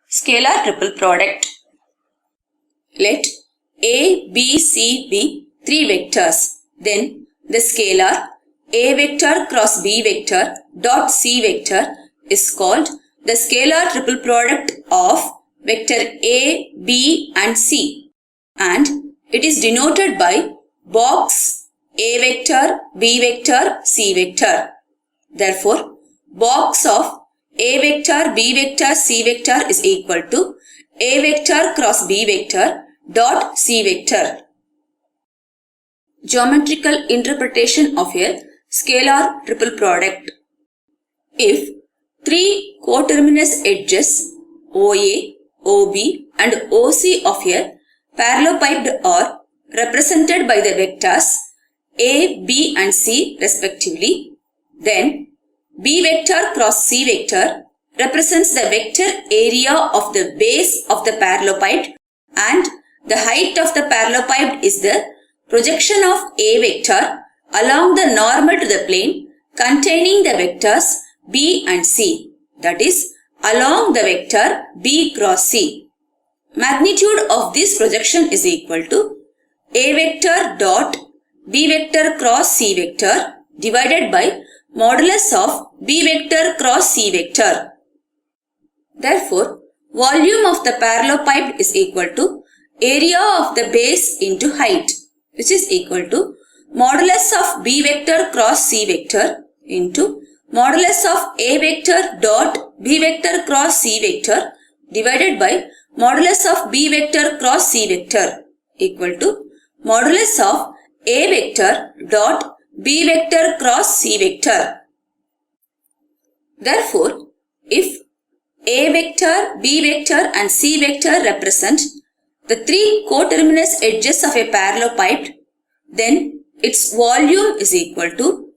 Scalar triple product. Let A, B, C be three vectors. Then the scalar A vector cross B vector dot C vector is called the scalar triple product of vector A, B and C, and it is denoted by box A vector, B vector, C vector. Therefore, box of A vector, B vector, C vector is equal to A vector cross B vector dot C vector. Geometrical interpretation of a scalar triple product. If three coterminous edges OA, OB and OC of a parallelopiped are represented by the vectors A, B and C respectively, then B vector cross C vector represents the vector area of the base of the parallelopiped, and the height of the parallelopiped is the projection of A vector along the normal to the plane containing the vectors B and C, that is, along the vector B cross C. Magnitude of this projection is equal to A vector dot B vector cross C vector divided by modulus of B vector cross C vector. Therefore, volume of the parallelopiped is equal to area of the base into height, which is equal to modulus of B vector cross C vector into modulus of A vector dot B vector cross C vector divided by modulus of B vector cross C vector equal to modulus of A vector dot B vector cross C vector. Therefore, if A vector, B vector and C vector represent the three coterminous edges of a parallelopiped, then its volume is equal to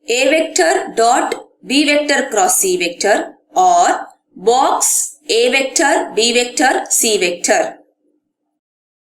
A vector dot B vector cross C vector or box A vector, B vector, C vector.